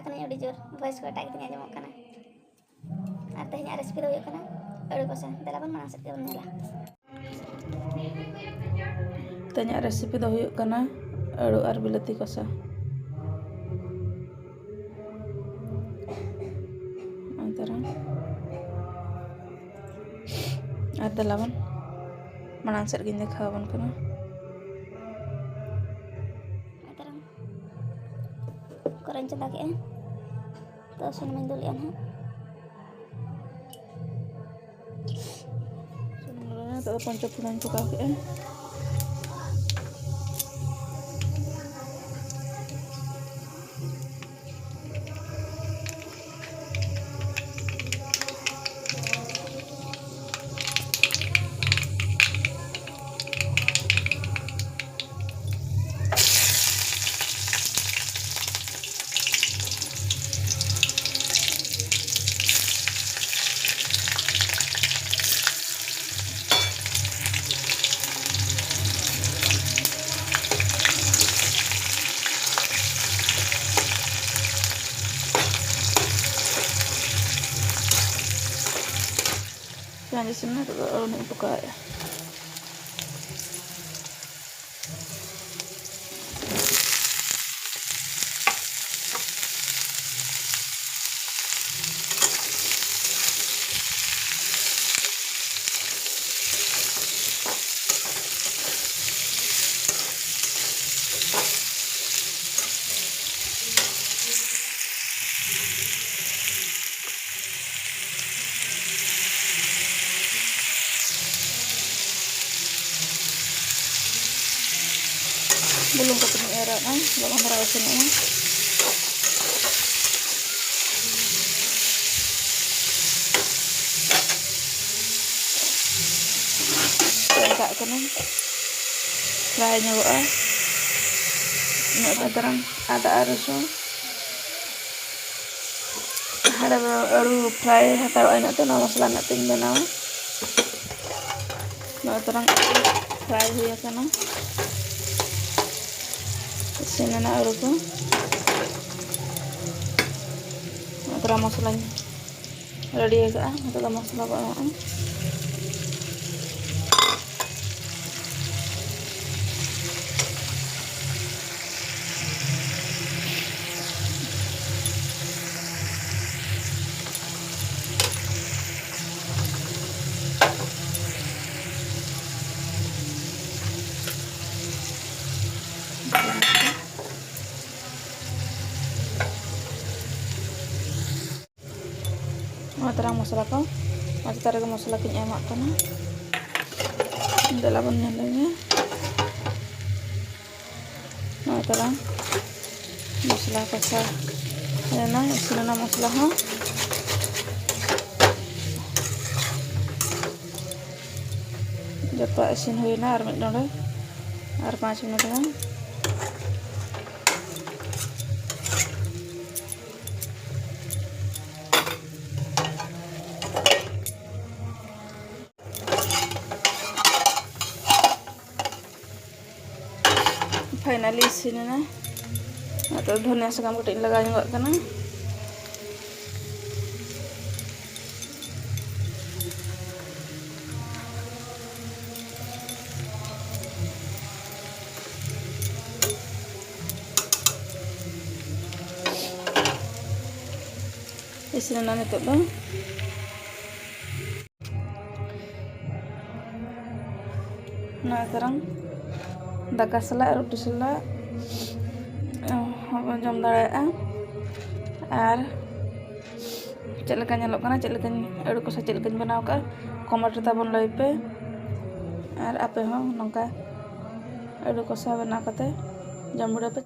कना अड़ी जोर वॉइस को एटा कितनी आजमोग कना और तेहना रेसिपी दो हुयुग कना अड़ी कोसा देला बन माना सेट के बन नेला तेहना रेसिपी दो हुयुग कना अड़ू और बिलाती कोसा और देला बन माना सेट गिन देखा बन कना कोरन चंदा के तो सुनम दुल ना तो पंचफोरन चुका के Yang di sini tuh ini buka ya. Belum ketemu era kan, belum merasa sini. Enggak kena, lainnya gua, nggak terang ada arusnya. Ada baru fry atau enak tuh nama selana tinggal nama. Nggak terang fry ya kana. Sini na aru ko atau masalahnya ready ya atau masalah apa terang masalah kau masih tarik masalah kinyamak kana dalam nyalanya terang masalah kasar na sila na masalah ha japa isin huई na ar mid nore ar 5 minit na finally sini na atau dhania sakam katik laga nyok kana isin na nito do nah sekarang daka sala roti sala jam dare'a ar ced leka nyelok kana ced leka aru ko sa ced leka banaw ka comment tabon lay pe ar ape ho nongka aru ko sa bana kate jam bura pe